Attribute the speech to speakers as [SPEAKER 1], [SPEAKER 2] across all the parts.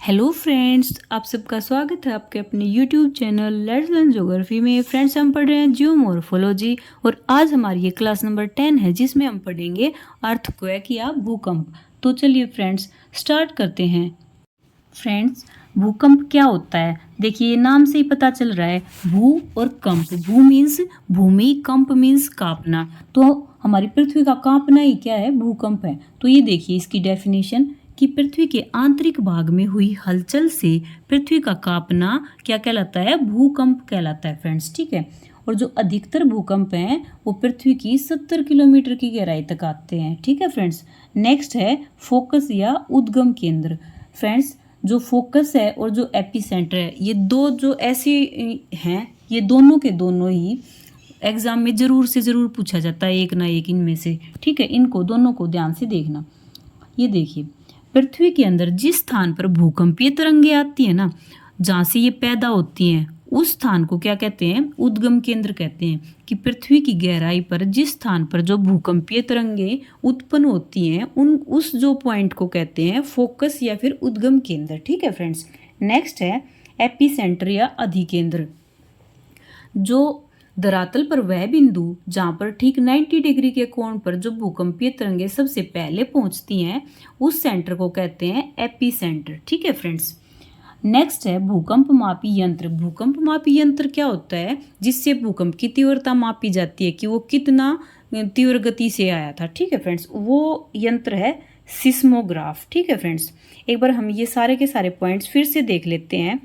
[SPEAKER 1] Hello friends, आप सबका स्वागत है आपके अपने YouTube channel let's learn geography में। फ्रेंड्स, हम पढ़ रहे हैं जियोमॉर्फोलॉजी और आज हमारी ये क्लास नंबर 10 है जिसमें हम पढ़ेंगे अर्थक्वेक या भूकंप। तो चलिए फ्रेंड्स स्टार्ट करते हैं। फ्रेंड्स, भूकंप क्या होता है? देखिए, नाम से ही पता चल रहा है, भू और कंप। भू मीन्स भूमि, कंप मीन्स कांपना। तो हमारी पृथ्वी का कांपना ही क्या है? भूकंप है। तो ये देखिए इसकी डेफिनेशन कि पृथ्वी के आंतरिक भाग में हुई हलचल से पृथ्वी का कांपना क्या कहलाता है? भूकंप कहलाता है फ्रेंड्स। ठीक है। और जो अधिकतर भूकंप हैं वो पृथ्वी की 70 किलोमीटर की गहराई तक आते हैं। ठीक है फ्रेंड्स। नेक्स्ट है फोकस या उद्गम केंद्र। फ्रेंड्स, जो फोकस है और जो एपिसेंटर है, ये दो जो ऐसे हैं, ये दोनों के दोनों ही एग्जाम में जरूर से जरूर पूछा जाता है, एक ना एक इनमें से। ठीक है, इनको दोनों को ध्यान से देखना। ये देखिए, पृथ्वी के अंदर जिस स्थान पर भूकंपीय तरंगे आती है ना, जहाँ से ये पैदा होती हैं, उस स्थान को क्या कहते हैं? उद्गम केंद्र कहते हैं। कि पृथ्वी की गहराई पर जिस स्थान पर जो भूकंपीय तरंगे उत्पन्न होती हैं, उस जो पॉइंट को कहते हैं फोकस या फिर उद्गम केंद्र। ठीक है फ्रेंड्स। नेक्स्ट है एपिसेंटर या अधिकेंद्र। जो धरातल पर वह बिंदु जहाँ पर ठीक 90 डिग्री के कोण पर जो भूकंपीय तरंगे सबसे पहले पहुंचती हैं, उस सेंटर को कहते हैं एपिसेंटर। ठीक है फ्रेंड्स। नेक्स्ट है भूकंप मापी यंत्र। भूकंप मापी यंत्र क्या होता है? जिससे भूकंप की तीव्रता मापी जाती है कि वो कितना तीव्र गति से आया था। ठीक है फ्रेंड्स, वो यंत्र है सिस्मोग्राफ। ठीक है फ्रेंड्स, एक बार हम ये सारे के सारे पॉइंट्स फिर से देख लेते हैं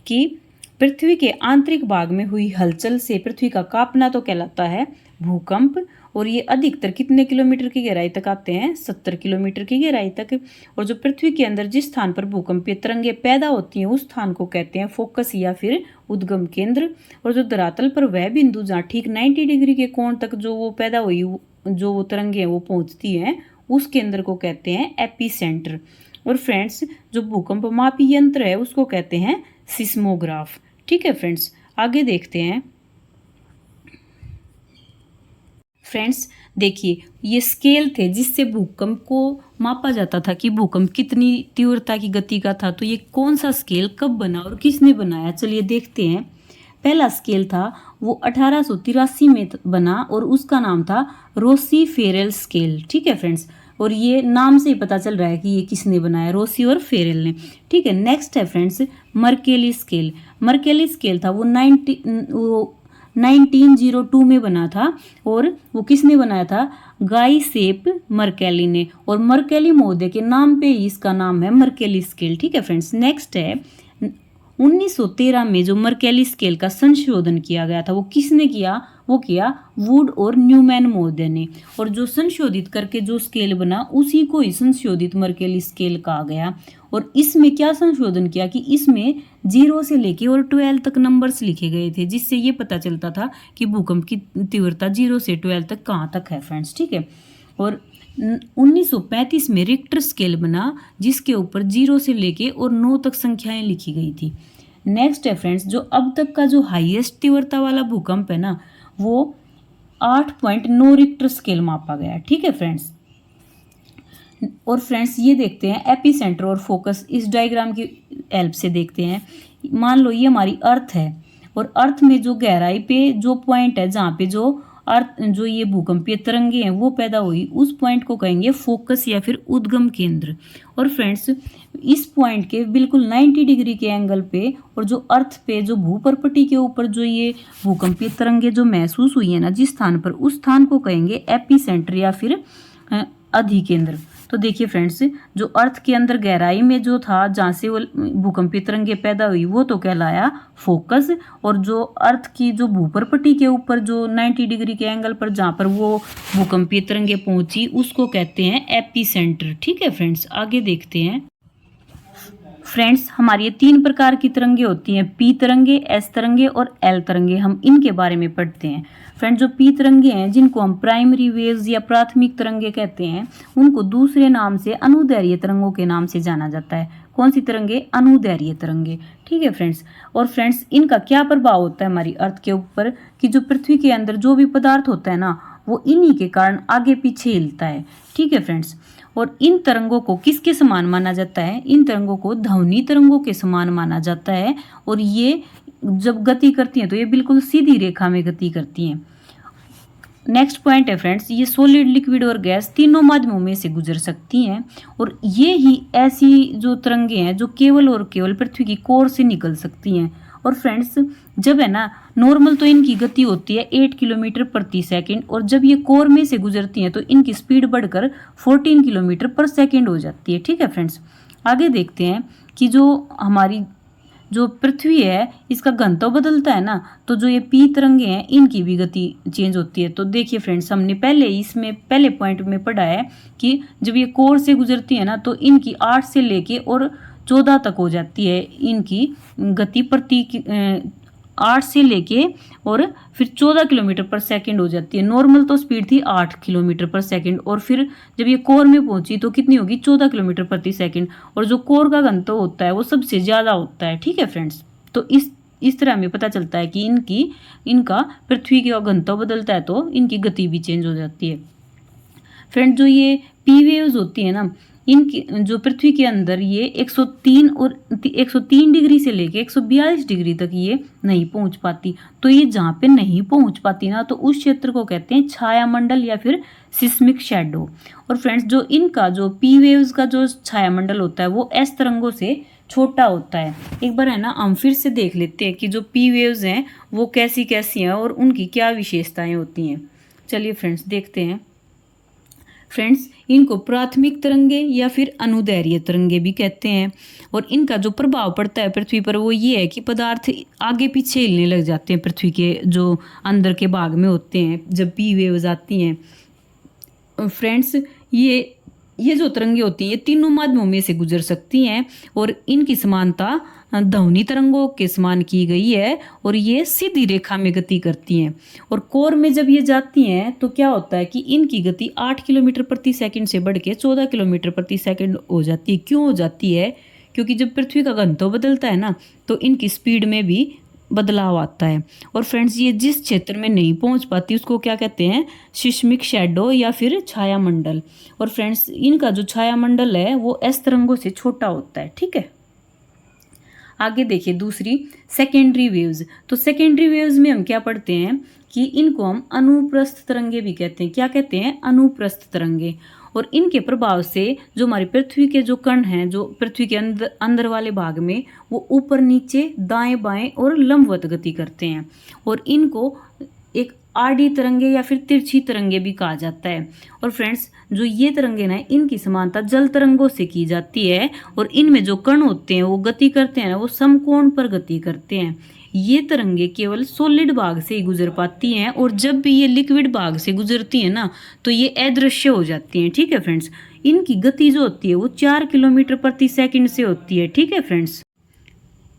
[SPEAKER 1] कि पृथ्वी के आंतरिक भाग में हुई हलचल से पृथ्वी का कांपना तो कहलाता है भूकंप। और ये अधिकतर कितने किलोमीटर की गहराई तक आते हैं? 70 किलोमीटर की गहराई तक। और जो पृथ्वी के अंदर जिस स्थान पर भूकंपीय तरंगे पैदा होती हैं, उस स्थान को कहते हैं फोकस या फिर उद्गम केंद्र। और जो धरातल पर वह बिंदु जहाँ ठीक 90 डिग्री के कोण तक जो वो पैदा हुई जो वो तरंगे वो पहुंचती हैं, उस केंद्र को कहते हैं एपिसेंटर। और फ्रेंड्स, जो भूकंप मापी यंत्र है उसको कहते हैं सिस्मोग्राफ। ठीक है फ्रेंड्स, आगे देखते हैं। फ्रेंड्स देखिए, ये स्केल थे जिससे भूकंप को मापा जाता था कि भूकंप कितनी तीव्रता की गति का था। तो ये कौन सा स्केल कब बना और किसने बनाया? चलिए देखते हैं। पहला स्केल था वो 1883 में बना और उसका नाम था रोसी फेरेल स्केल। ठीक है फ्रेंड्स, और ये नाम से ही पता चल रहा है कि ये किसने बनाया, रोसी और फेरेल ने। ठीक है। नेक्स्ट है friends Mercalli scale. Mercalli scale था वो 1902 में बना था और वो किसने बनाया था? गाई सेप मर्केली ने। और मर्केली महोदय के नाम पे ही इसका नाम है मर्केली स्केल। ठीक है फ्रेंड्स। नेक्स्ट है 1913 में जो मर्केली स्केल का संशोधन किया गया था, वो किसने किया? वो किया वुड और न्यूमैन महोदय ने। और जो संशोधित करके जो स्केल बना उसी को ही संशोधित मर्केली स्केल कहा गया। और इसमें क्या संशोधन किया कि इसमें 0 से लेके और 12 तक नंबर्स लिखे गए थे, जिससे ये पता चलता था कि भूकंप की तीव्रता 0 से 12 तक कहाँ तक है फ्रेंड्स। ठीक है। और 1935 में रिक्टर स्केल बना जिसके ऊपर 0 से लेके और 9 तक संख्याएं लिखी गई थी। नेक्स्ट है फ्रेंड्स, जो अब तक का जो हाईएस्ट तीव्रता वाला भूकंप है ना, वो 8.9 रिक्टर स्केल मापा गया। ठीक है फ्रेंड्स। और फ्रेंड्स ये देखते हैं एपिसेंटर और फोकस इस डायग्राम की हेल्प से देखते हैं। मान लो ये हमारी अर्थ है और अर्थ में जो गहराई पे जो पॉइंट है जहाँ पे जो अर्थ जो ये भूकंपीय तरंगे हैं वो पैदा हुई, उस पॉइंट को कहेंगे फोकस या फिर उद्गम केंद्र। और फ्रेंड्स इस पॉइंट के बिल्कुल 90 डिग्री के एंगल पे और जो अर्थ पे जो भूपर्पटी के ऊपर जो ये भूकंपीय तरंगे जो महसूस हुई है ना जिस स्थान पर, उस स्थान को कहेंगे एपिसेंटर या फिर अधिकेंद्र। तो देखिए फ्रेंड्स, जो अर्थ के अंदर गहराई में जो था जहाँ से वो भूकंपीय तरंगे पैदा हुई वो तो कहलाया फोकस। और जो अर्थ की जो भूपर्पटी के ऊपर जो 90 डिग्री के एंगल पर जहाँ पर वो भूकंपीय तरंगे पहुंची उसको कहते हैं एपिसेंटर। ठीक है फ्रेंड्स, आगे देखते हैं। फ्रेंड्स, हमारी ये 3 प्रकार की तरंगे होती हैं, पी तरंगे, एस तरंगे और एल तरंगे। हम इनके बारे में पढ़ते हैं। फ्रेंड्स, जो पी तरंगे हैं जिनको हम प्राइमरी वेव्स या प्राथमिक तरंगे कहते हैं, उनको दूसरे नाम से अनुदैर्घ्य तरंगों के नाम से जाना जाता है। कौन सी तरंगे? अनुदैर्घ्य तरंगे। ठीक है फ्रेंड्स। और फ्रेंड्स इनका क्या प्रभाव होता है हमारी अर्थ के ऊपर कि जो पृथ्वी के अंदर जो भी पदार्थ होता है ना, वो इन्हीं के कारण आगे पीछे हिलता है। ठीक है फ्रेंड्स। और इन तरंगों को किसके समान माना जाता है? इन तरंगों को ध्वनि तरंगों के समान माना जाता है और ये जब गति करती हैं तो ये बिल्कुल सीधी रेखा में गति करती हैं। नेक्स्ट पॉइंट है फ्रेंड्स, ये सॉलिड, लिक्विड और गैस तीनों माध्यमों में से गुजर सकती हैं और ये ही ऐसी जो तरंगे हैं जो केवल और केवल पृथ्वी की कोर से निकल सकती हैं। और फ्रेंड्स जब है ना नॉर्मल तो इनकी गति होती है 8 किलोमीटर प्रति सेकंड और जब ये कोर में से गुजरती हैं तो इनकी स्पीड बढ़कर 14 किलोमीटर पर सेकंड हो जाती है। ठीक है फ्रेंड्स, आगे देखते हैं कि जो हमारी जो पृथ्वी है इसका घनत्व बदलता है ना, तो जो ये पी तरंगे हैं इनकी भी गति चेंज होती है। तो देखिए फ्रेंड्स, हमने पहले पॉइंट में पढ़ा है कि जब ये कोर से गुजरती है ना तो इनकी 8 से लेके और 14 तक हो जाती है इनकी गति प्रति 8 से लेके और फिर 14 किलोमीटर पर सेकंड हो जाती है। नॉर्मल तो स्पीड थी 8 किलोमीटर पर सेकंड और फिर जब ये कोर में पहुंची तो कितनी होगी? 14 किलोमीटर प्रति सेकंड। और जो कोर का घनत्व होता है वो सबसे ज़्यादा होता है। ठीक है फ्रेंड्स, तो इस तरह हमें पता चलता है कि इनका पृथ्वी का घनत्व बदलता है तो इनकी गति भी चेंज हो जाती है। फ्रेंड जो ये पी वेव्स होती है ना, इनकी जो पृथ्वी के अंदर ये 103 डिग्री से लेके 142 डिग्री तक ये नहीं पहुंच पाती। तो ये जहाँ पे नहीं पहुंच पाती ना तो उस क्षेत्र को कहते हैं छाया मंडल या फिर सिस्मिक शैडो। और फ्रेंड्स जो इनका जो पी वेव्स का जो छाया मंडल होता है वो एस तरंगों से छोटा होता है। एक बार है ना हम फिर से देख लेते हैं कि जो पी वेव्स हैं वो कैसी कैसी हैं और उनकी क्या विशेषताएं होती हैं। चलिए फ्रेंड्स देखते हैं। फ्रेंड्स इनको प्राथमिक तरंगे या फिर अनुदैर्घ्य तरंगे भी कहते हैं और इनका जो प्रभाव पड़ता है पृथ्वी पर वो ये है कि पदार्थ आगे पीछे हिलने लग जाते हैं पृथ्वी के जो अंदर के भाग में होते हैं जब पी वेव्स आती हैं। फ्रेंड्स ये जो तरंगे होती हैं ये तीनों माध्यमों में से गुजर सकती हैं और इनकी समानता ध्वनि तरंगों के समान की गई है और ये सीधी रेखा में गति करती हैं। और कोर में जब ये जाती हैं तो क्या होता है कि इनकी गति 8 किलोमीटर प्रति सेकंड से बढ़ के 14 किलोमीटर प्रति सेकंड हो जाती है। क्यों हो जाती है? क्योंकि जब पृथ्वी का घनत्व बदलता है ना तो इनकी स्पीड में भी बदलाव आता है। और फ्रेंड्स ये जिस क्षेत्र में नहीं पहुंच पाती उसको क्या कहते हैं? सिस्मिक शैडो या फिर छाया मंडल। और फ्रेंड्स इनका जो छाया मंडल है वो एस तरंगों से छोटा होता है। ठीक है, आगे देखिए दूसरी सेकेंडरी वेव्स। तो सेकेंडरी वेव्स में हम क्या पढ़ते हैं कि इनको हम अनुप्रस्थ तरंगे भी कहते हैं। क्या कहते हैं? अनुप्रस्थ तरंगे। और इनके प्रभाव से जो हमारी पृथ्वी के जो कण हैं जो पृथ्वी के अंदर वाले भाग में वो ऊपर नीचे दाएं बाएं और लंबवत गति करते हैं और इनको एक आड़ी तरंगे या फिर तिरछी तरंगे भी कहा जाता है। और फ्रेंड्स जो ये तरंगे ना इनकी समानता जल तरंगों से की जाती है और इनमें जो कण होते हैं वो गति करते हैं ना वो समकोण पर गति करते हैं। ये तरंगे केवल सॉलिड भाग से ही गुजर पाती हैं और जब भी ये लिक्विड भाग से गुजरती हैं ना तो ये अदृश्य हो जाती हैं। ठीक है फ्रेंड्स, इनकी गति जो होती है वो 4 किलोमीटर प्रति सेकंड से होती है। ठीक है फ्रेंड्स,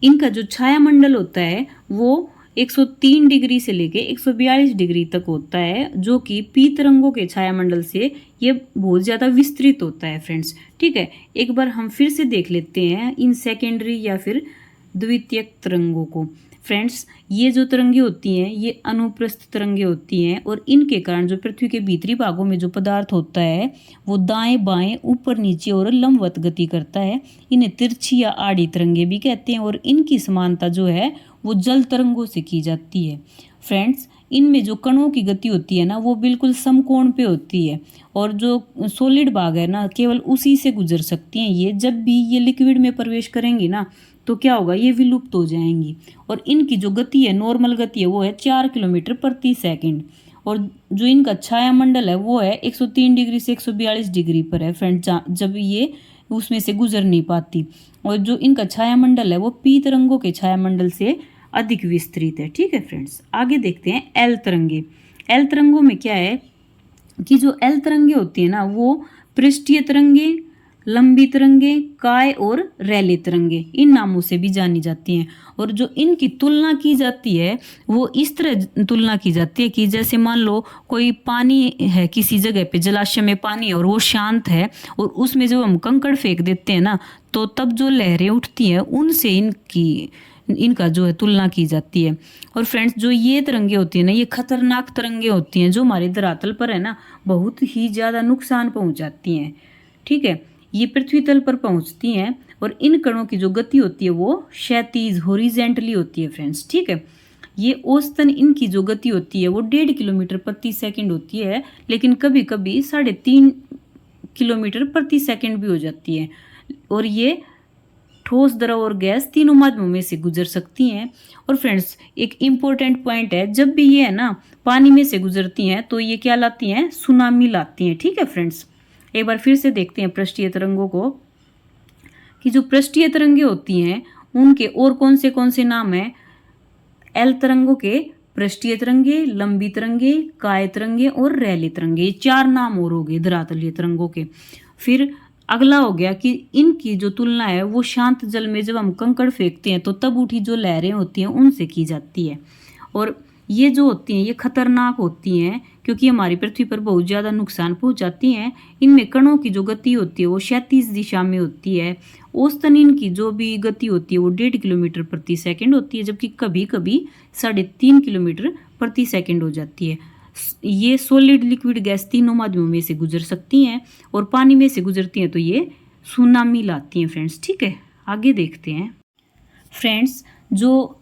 [SPEAKER 1] इनका जो छाया मंडल होता है वो 103 डिग्री से लेके 142 डिग्री तक होता है जो कि पी तरंगों के छाया मंडल से ये बहुत ज़्यादा विस्तृत होता है फ्रेंड्स। ठीक है, एक बार हम फिर से देख लेते हैं इन सेकेंडरी या फिर द्वितीयक तरंगों को। फ्रेंड्स ये जो तरंगे होती हैं ये अनुप्रस्थ तरंगे होती हैं और इनके कारण जो पृथ्वी के भीतरी भागों में जो पदार्थ होता है वो दाएं बाएं ऊपर नीचे और लंबवत गति करता है। इन्हें तिरछी या आड़ी तरंगे भी कहते हैं और इनकी समानता जो है वो जल तरंगों से की जाती है। फ्रेंड्स इनमें जो कणों की गति होती है ना वो बिल्कुल समकोण पे होती है और जो सॉलिड भाग है ना केवल उसी से गुजर सकती हैं। ये जब भी ये लिक्विड में प्रवेश करेंगी ना तो क्या होगा? ये विलुप्त हो जाएंगी। और इनकी जो गति है नॉर्मल गति है वो है 4 किलोमीटर प्रति सेकंड और जो इनका छाया मंडल है वो है 103 डिग्री से 142 डिग्री पर है फ्रेंड्स जब ये उसमें से गुजर नहीं पाती। और जो इनका छाया मंडल है वो पी तरंगों के छाया मंडल से अधिक विस्तृत है। ठीक है फ्रेंड्स, आगे देखते हैं एल तरंगे। एल तरंगों में क्या है कि जो एल तरंगे होती है ना वो पृष्ठीय तरंगे, लंबी तरंगे, काय और रैले तरंगे इन नामों से भी जानी जाती हैं। और जो इनकी तुलना की जाती है वो इस तरह तुलना की जाती है कि जैसे मान लो कोई पानी है किसी जगह पे, जलाशय में पानी है और वो शांत है और उसमें जब हम कंकड़ फेंक देते हैं ना तो तब जो लहरें उठती हैं उनसे इनका जो है तुलना की जाती है। और फ्रेंड्स जो ये तरंगे होती है ना ये खतरनाक तरंगे होती हैं जो हमारे धरातल पर है ना बहुत ही ज़्यादा नुकसान पहुंचाती हैं। ठीक है, ये पृथ्वी तल पर पहुंचती हैं और इन कणों की जो गति होती है वो क्षैतिज हॉरिजेंटली होती है फ्रेंड्स। ठीक है, ये औसतन इनकी जो गति होती है वो 1.5 किलोमीटर प्रति सेकंड होती है, लेकिन कभी कभी 3.5 किलोमीटर प्रति सेकंड भी हो जाती है। और ये ठोस, द्रव और गैस तीनों माध्यमों में से गुजर सकती हैं। और फ्रेंड्स एक इम्पोर्टेंट पॉइंट है, जब भी ये है ना पानी में से गुजरती हैं तो ये क्या लाती हैं, सुनामी लाती हैं। ठीक है फ्रेंड्स, एक बार फिर से देखते हैं पृष्ठीय तरंगों को, कि जो पृष्ठीय तरंगे होती हैं उनके और कौन से नाम हैं। एल तरंगों के पृष्ठीय तरंगे, लंबी तरंगे, काय तरंगे और रैले तरंगे, ये 4 नाम और हो गए धरातलीय तरंगों के। फिर अगला हो गया कि इनकी जो तुलना है वो शांत जल में जब हम कंकड़ फेंकते हैं तो तब उठी जो लहरें होती हैं उनसे की जाती है। और ये जो होती हैं ये खतरनाक होती हैं क्योंकि हमारी पृथ्वी पर बहुत ज़्यादा नुकसान पहुंचाती हैं। इनमें कणों की जो गति होती है वो क्षैतिज दिशा में होती है। औसतन इनकी जो भी गति होती है वो 1.5 किलोमीटर प्रति सेकंड होती है, जबकि कभी कभी 3.5 किलोमीटर प्रति सेकंड हो जाती है। ये सॉलिड, लिक्विड, गैस तीनों माध्यमों में से गुजर सकती हैं और पानी में से गुजरती हैं तो ये सुनामी लाती हैं फ्रेंड्स। ठीक है, आगे देखते हैं फ्रेंड्स। जो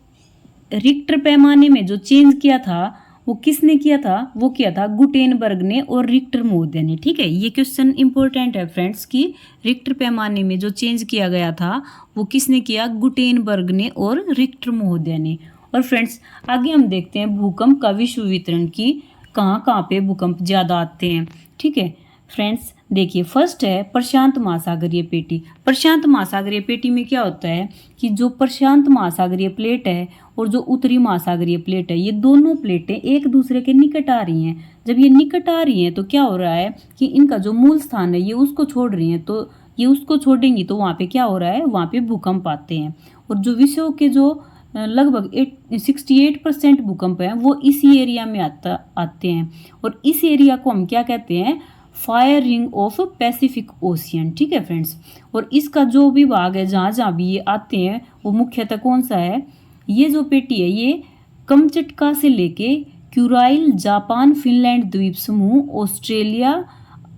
[SPEAKER 1] रिक्टर पैमाने में जो चेंज किया था वो किसने किया था, वो किया था गुटेनबर्ग ने और रिक्टर महोदय ने। ठीक है, ये क्वेश्चन इंपॉर्टेंट है फ्रेंड्स कि रिक्टर पैमाने में जो चेंज किया गया था वो किसने किया, गुटेनबर्ग ने और रिक्टर महोदय ने। और फ्रेंड्स आगे हम देखते हैं भूकंप का विश्व वितरण की, कहाँ पे भूकंप ज़्यादा आते हैं। ठीक है फ्रेंड्स, देखिए फर्स्ट है प्रशांत महासागरीय पेटी। प्रशांत महासागरीय पेटी में क्या होता है कि जो प्रशांत महासागरीय प्लेट है और जो उत्तरी महासागरीय प्लेट है, ये दोनों प्लेटें एक दूसरे के निकट आ रही हैं। जब ये निकट आ रही हैं तो क्या हो रहा है कि इनका जो मूल स्थान है ये उसको छोड़ रही हैं, तो ये उसको छोड़ेंगी तो वहाँ पे क्या हो रहा है, वहाँ पे भूकंप आते हैं। और जो विश्व के जो लगभग 68% भूकंप हैं वो इसी एरिया में आते हैं। और इस एरिया को हम क्या कहते हैं, fire ring of Pacific ocean. ठीक है फ्रेंड्स, और इसका जो भी भाग है जहाँ जहाँ भी ये आते हैं वो मुख्यतः कौन सा है, ये जो पेटी है ये कमचटका से लेके क्यूराइल, जापान, फिनलैंड द्वीप समूह, ऑस्ट्रेलिया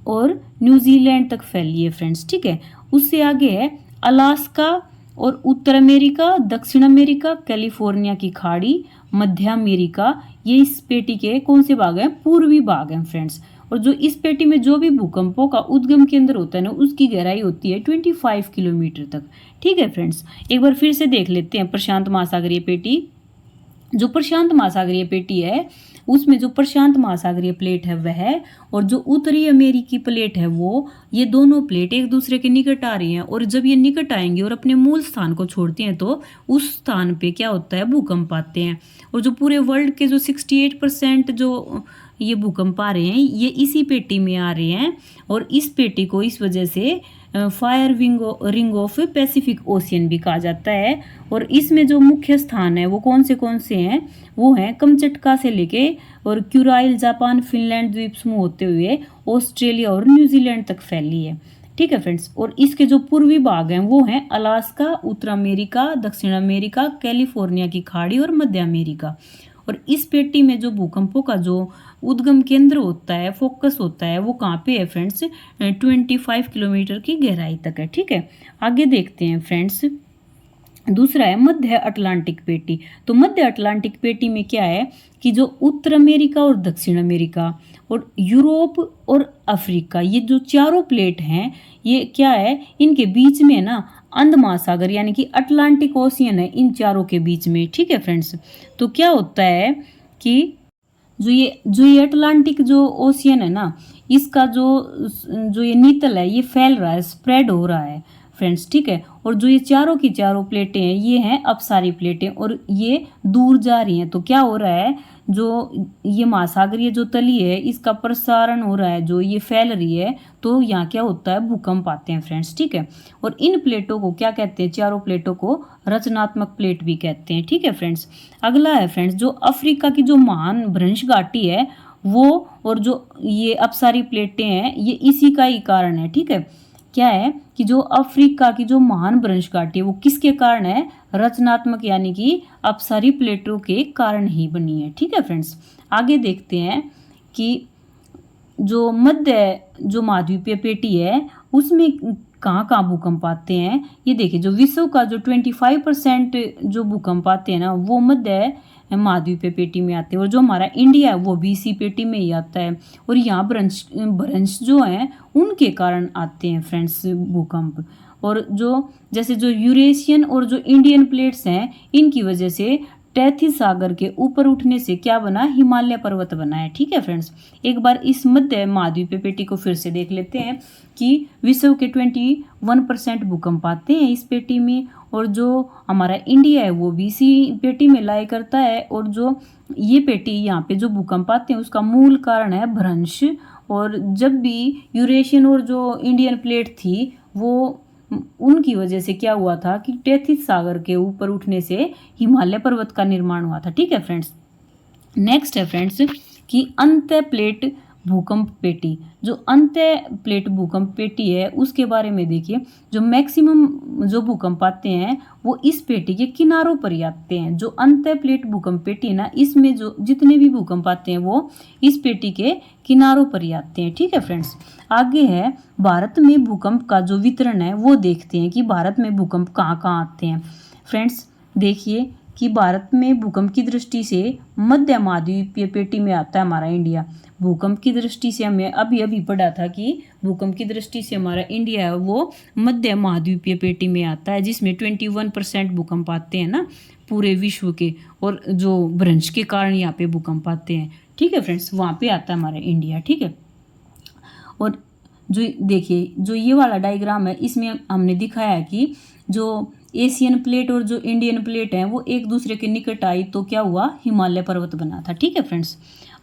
[SPEAKER 1] और न्यूजीलैंड तक फैली है फ्रेंड्स। ठीक है, उससे आगे है अलास्का और उत्तर अमेरिका, दक्षिण अमेरिका, कैलिफोर्निया की खाड़ी, मध्य अमेरिका, ये इस पेटी के कौन से भाग हैं, पूर्वी भाग हैं फ्रेंड्स। और जो इस पेटी में जो भी भूकंपों का उद्गम केंद्र होता है ना उसकी गहराई होती है 25 किलोमीटर तक। ठीक है फ्रेंड्स, एक बार फिर से देख लेते हैं प्रशांत महासागरीय पेटी। जो प्रशांत महासागरीय पेटी है उसमें जो प्रशांत महासागरीय प्लेट है वह और जो उत्तरी अमेरिकी प्लेट है वो, ये दोनों प्लेट एक दूसरे के निकट आ रही हैं। और जब ये निकट आएंगी और अपने मूल स्थान को छोड़ती हैं तो उस स्थान पे क्या होता है, भूकंप आते हैं। और जो पूरे वर्ल्ड के जो 68% जो ये भूकंप आ रहे हैं ये इसी पेटी में आ रहे हैं। और इस पेटी को इस वजह से fire ring of Pacific ocean भी कहा जाता है। और इसमें जो मुख्य स्थान है वो कौन से हैं, वो हैं कमचटका से लेके और क्यूराइल, जापान, फिनलैंड द्वीप समूह होते हुए ऑस्ट्रेलिया और न्यूजीलैंड तक फैली है। ठीक है फ्रेंड्स, और इसके जो पूर्वी भाग हैं वो हैं अलास्का, उत्तर अमेरिका, दक्षिण अमेरिका, कैलिफोर्निया की खाड़ी और मध्य अमेरिका। और इस पेटी में जो भूकंपों का जो उद्गम केंद्र होता है, फोकस होता है, वो कहाँ पे है फ्रेंड्स, 25 किलोमीटर की गहराई तक है। ठीक है, आगे देखते हैं फ्रेंड्स। दूसरा है मध्य अटलांटिक पेटी। तो मध्य अटलांटिक पेटी में क्या है कि जो उत्तर अमेरिका और दक्षिण अमेरिका और यूरोप और अफ्रीका, ये जो चारों प्लेट हैं ये क्या है, इनके बीच में ना अंध महासागर यानी कि अटलांटिक ओशियन है इन चारों के बीच में। ठीक है फ्रेंड्स, तो क्या होता है कि जो ये अटलांटिक जो ओशियन है ना इसका जो ये नीतल है ये फैल रहा है, स्प्रेड हो रहा है फ्रेंड्स। ठीक है, और जो ये चारों की चारों प्लेटें हैं ये हैं अपसारी प्लेटें और ये दूर जा रही हैं। तो क्या हो रहा है, जो ये महासागरीय जो तली है इसका प्रसारण हो रहा है, जो ये फैल रही है, तो यहाँ क्या होता है, भूकंप आते हैं फ्रेंड्स। ठीक है, और इन प्लेटों को क्या कहते हैं, चारों प्लेटों को रचनात्मक प्लेट भी कहते हैं। ठीक है फ्रेंड्स, अगला है फ्रेंड्स जो अफ्रीका की जो महान भ्रंश घाटी है वो और जो ये अपसारी प्लेटें हैं ये इसी का ही कारण है। ठीक है, क्या है कि जो अफ्रीका की जो महान भ्रंश घाटी है वो किसके कारण है, रचनात्मक यानी कि अपसारी प्लेटों के कारण ही बनी है। ठीक है फ्रेंड्स, आगे देखते हैं कि जो मध्य जो महाद्वीपीय पेटी है उसमें कहाँ कहाँ भूकंप आते हैं ये देखिए। जो विश्व का जो 25% जो भूकंप आते हैं ना वो मध्य महाद्वीपीय पेटी में आते हैं, और जो हमारा इंडिया है वो भी इसी पेटी में ही आता है। और यहाँ भ्रंश जो है उनके कारण आते हैं फ्रेंड्स भूकंप। और जो जैसे जो यूरेशियन और जो इंडियन प्लेट्स हैं इनकी वजह से टैथिस सागर के ऊपर उठने से क्या बना, हिमालय पर्वत बना है। ठीक है फ्रेंड्स, एक बार इस मध्य महाद्वीपीय पेटी को फिर से देख लेते हैं कि विश्व के 21% भूकंप आते हैं इस पेटी में, और जो हमारा इंडिया है वो भी इसी पेटी में लाई करता है। और जो ये पेटी यहाँ पे जो भूकंप आते हैं उसका मूल कारण है भ्रंश। और जब भी यूरेशियन और जो इंडियन प्लेट थी वो उनकी वजह से क्या हुआ था कि टैथिस सागर के ऊपर उठने से हिमालय पर्वत का निर्माण हुआ था। ठीक है फ्रेंड्स, नेक्स्ट है फ्रेंड्स कि अंत्य प्लेट भूकंप पेटी। जो अंत्य प्लेट भूकंप पेटी है उसके बारे में देखिए। जो मैक्सिमम जो भूकंप आते हैं वो इस पेटी के किनारों पर ही आते हैं। जो अंत्य प्लेट भूकंप पेटी है ना, इसमें जो जितने भी भूकंप आते हैं वो इस पेटी के किनारों पर ही आते हैं। ठीक है फ्रेंड्स, आगे है भारत में भूकंप का जो वितरण है वो देखते हैं कि भारत में भूकंप कहाँ कहाँ आते हैं। फ्रेंड्स देखिए कि भारत में भूकंप की दृष्टि से मध्य महाद्वीपीय पेटी में आता है हमारा इंडिया। भूकंप की दृष्टि से हमने अभी अभी पढ़ा था कि भूकंप की दृष्टि से हमारा इंडिया है वो मध्य महाद्वीपीय पेटी में आता है, जिसमें 21% भूकंप आते हैं ना पूरे विश्व के, और जो भ्रंश के कारण यहाँ पे भूकंप आते हैं। ठीक है फ्रेंड्स, वहाँ पे आता है हमारा इंडिया। ठीक है, और जो देखिए जो ये वाला डायग्राम है इसमें हमने दिखाया है कि जो एशियन प्लेट और जो इंडियन प्लेट है वो एक दूसरे के निकट आई तो क्या हुआ, हिमालय पर्वत बना था। ठीक है फ्रेंड्स,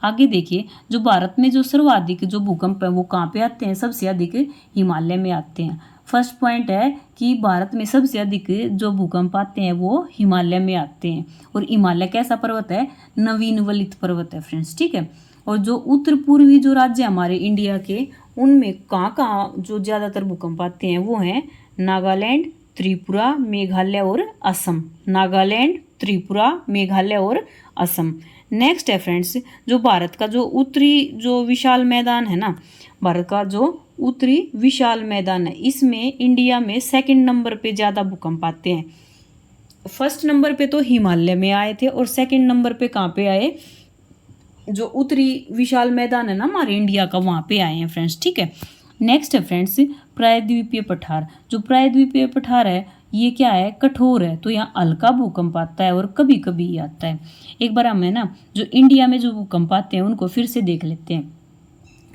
[SPEAKER 1] आगे देखिए जो भारत में जो सर्वाधिक जो भूकंप है वो कहाँ पे आते हैं, सबसे अधिक हिमालय में आते हैं। फर्स्ट पॉइंट है कि भारत में सबसे अधिक जो भूकंप आते हैं वो हिमालय में आते हैं। और हिमालय कैसा पर्वत है, नवीन वलित पर्वत है फ्रेंड्स। ठीक है, और जो उत्तर पूर्वी जो राज्य हमारे इंडिया के उनमें कहाँ कहाँ जो ज़्यादातर भूकंप आते हैं वो हैं नागालैंड, त्रिपुरा, मेघालय और असम। नागालैंड, त्रिपुरा, मेघालय और असम। नेक्स्ट है फ्रेंड्स जो भारत का जो उत्तरी जो विशाल मैदान है ना, भारत का जो उत्तरी विशाल मैदान है इसमें इंडिया में सेकंड नंबर पे ज़्यादा भूकंप आते हैं। फर्स्ट नंबर पे तो हिमालय में आए थे और सेकंड नंबर पे कहाँ पे आए, जो उत्तरी विशाल मैदान है ना हमारे इंडिया का वहाँ पे आए हैं फ्रेंड्स। ठीक है, नेक्स्ट है फ्रेंड्स प्रायद्वीपीय पठार। जो प्रायद्वीपीय पठार है ये क्या है, कठोर है, तो यहाँ हल्का भूकंप आता है और कभी कभी ही आता है। एक बार हमें ना जो इंडिया में जो भूकंप आते हैं उनको फिर से देख लेते हैं।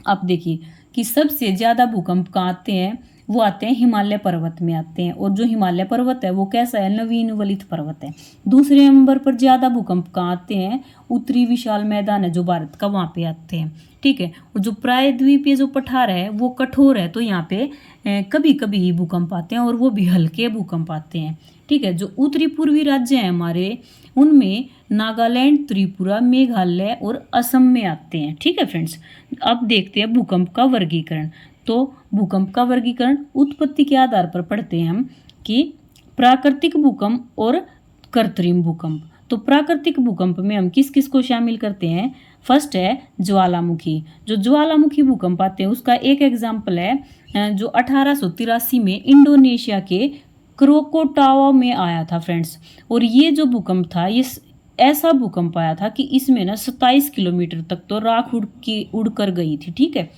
[SPEAKER 1] आप देखिए कि सबसे ज़्यादा भूकंप कहाँ आते हैं, वो आते हैं हिमालय पर्वत में आते हैं। और जो हिमालय पर्वत है वो कैसा है, नवीन वलित पर्वत है। दूसरे नंबर पर ज़्यादा भूकंप कहाँ आते हैं, उत्तरी विशाल मैदान है जो भारत का, वहाँ पे आते हैं। ठीक है, और जो प्रायद्वीपीय जो पठार है वो कठोर है, तो यहाँ पे कभी कभी ही भूकंप आते हैं और वो भी हल्के भूकंप आते हैं। ठीक है, जो उत्तरी पूर्वी राज्य हैं हमारे उनमें नागालैंड, त्रिपुरा, मेघालय और असम में आते हैं। ठीक है फ्रेंड्स, अब देखते हैं भूकंप का वर्गीकरण। तो भूकंप का वर्गीकरण उत्पत्ति के आधार पर पढ़ते हैं हम कि प्राकृतिक भूकंप और कृत्रिम भूकंप। तो प्राकृतिक भूकंप में हम किस किस को शामिल करते हैं, फर्स्ट है ज्वालामुखी। जो ज्वालामुखी भूकंप आते हैं उसका एक एग्जाम्पल है जो 1883 में इंडोनेशिया के क्रोकोटावा में आया था फ्रेंड्स। और ये जो भूकंप था ये ऐसा भूकंप आया था कि इसमें ना 27 किलोमीटर तक तो राख उड़ कर गई थी। ठीक है,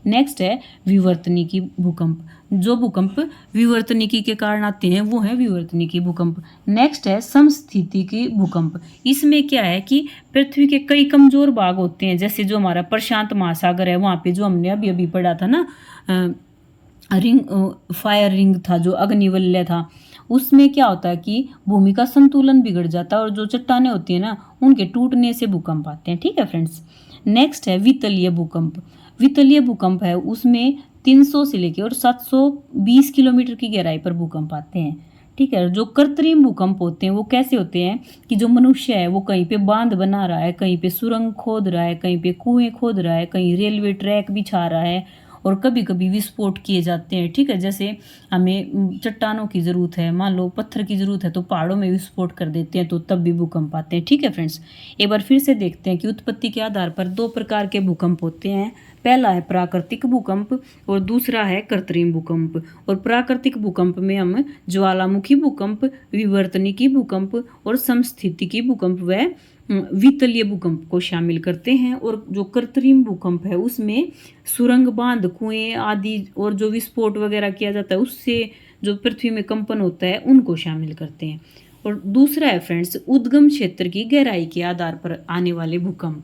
[SPEAKER 1] नेक्स्ट है विवर्तनिकी भूकंप। जो भूकंप विवर्तनिकी के कारण आते हैं वो है विवर्तनिकी भूकंप। नेक्स्ट है समस्थितिकी भूकंप। इसमें क्या है कि पृथ्वी के कई कमजोर भाग होते हैं, जैसे जो हमारा प्रशांत महासागर है वहाँ पे जो हमने अभी अभी पढ़ा था ना फायर रिंग था, जो अग्निवलय था, उसमें क्या होता है कि भूमि का संतुलन बिगड़ जाता है और जो चट्टानें होती है ना उनके टूटने से भूकंप आते हैं। ठीक है फ्रेंड्स, नेक्स्ट है वितलीय भूकंप। वितलीय भूकंप है उसमें 300 से लेकर और 720 किलोमीटर की गहराई पर भूकंप आते हैं। ठीक है, जो कृत्रिम भूकंप होते हैं वो कैसे होते हैं कि जो मनुष्य है वो कहीं पे बांध बना रहा है, कहीं पे सुरंग खोद रहा है, कहीं पे कुएं खोद रहा है, कहीं रेलवे ट्रैक बिछा रहा है और कभी कभी विस्फोट किए जाते हैं। ठीक है, जैसे हमें चट्टानों की ज़रूरत है, मान लो पत्थर की ज़रूरत है, तो पहाड़ों में विस्फोट कर देते हैं, तो तब भी भूकंप आते हैं। ठीक है फ्रेंड्स, एक बार फिर से देखते हैं कि उत्पत्ति के आधार पर दो प्रकार के भूकंप होते हैं। पहला है प्राकृतिक भूकंप और दूसरा है कृत्रिम भूकंप। और प्राकृतिक भूकंप में हम ज्वालामुखी भूकंप, विवर्तनिकी भूकंप और समस्थितिकी भूकंप व वितलीय भूकंप को शामिल करते हैं। और जो कृत्रिम भूकंप है उसमें सुरंग, बांध, कुएं आदि और जो विस्फोट वगैरह किया जाता है उससे जो पृथ्वी में कंपन होता है उनको शामिल करते हैं। और दूसरा है फ्रेंड्स उद्गम क्षेत्र की गहराई के आधार पर आने वाले भूकंप।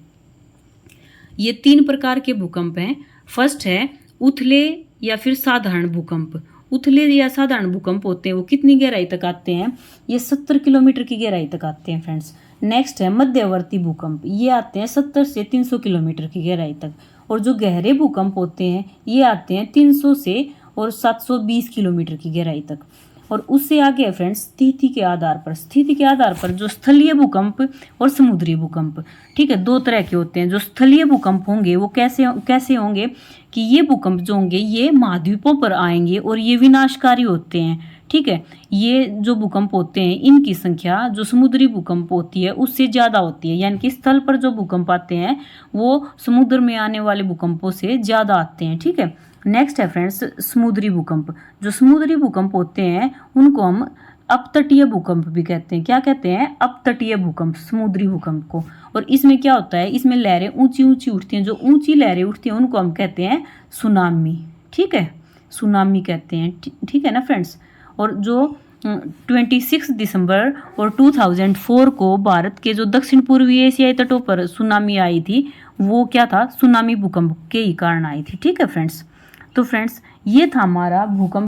[SPEAKER 1] ये 3 प्रकार के भूकंप हैं। फर्स्ट है उथले या फिर साधारण भूकंप। उथले या साधारण भूकंप होते हैं वो कितनी गहराई तक आते हैं? ये 70 किलोमीटर की गहराई तक आते हैं फ्रेंड्स। नेक्स्ट है मध्यवर्ती भूकंप, ये आते हैं 70 से 300 किलोमीटर की गहराई तक। और जो गहरे भूकंप होते हैं ये आते हैं 300 से और 720 किलोमीटर की गहराई तक। और उससे आगे है फ्रेंड्स स्थिति के आधार पर जो स्थलीय भूकंप और समुद्री भूकंप। ठीक है, 2 तरह के होते हैं। जो स्थलीय भूकंप होंगे वो कैसे होंगे कि ये भूकंप जो होंगे ये महाद्वीपों पर आएंगे और ये विनाशकारी होते हैं। ठीक है, ये जो भूकंप होते हैं इनकी संख्या जो समुद्री भूकंप होती है उससे ज़्यादा होती है, यानी कि स्थल पर जो भूकंप आते हैं वो समुद्र में आने वाले भूकंपों से ज़्यादा आते हैं। ठीक है, नेक्स्ट है फ्रेंड्स समुद्री भूकंप। जो समुद्री भूकंप होते हैं उनको हम अपतटीय भूकंप भी कहते हैं। क्या कहते हैं? अपतटीय भूकंप, समुद्री भूकंप को। और इसमें क्या होता है, इसमें लहरें ऊंची ऊंची उठती हैं। जो ऊंची लहरें उठती हैं उनको हम कहते हैं सुनामी। ठीक है, सुनामी कहते हैं। ठीक है ना फ्रेंड्स। और जो 26 दिसंबर और 2004 को भारत के जो दक्षिण पूर्वी एशियाई तटों पर सुनामी आई थी वो क्या था? सुनामी भूकंप के ही कारण आई थी। ठीक है फ्रेंड्स, तो फ्रेंड्स ये था हमारा भूकंप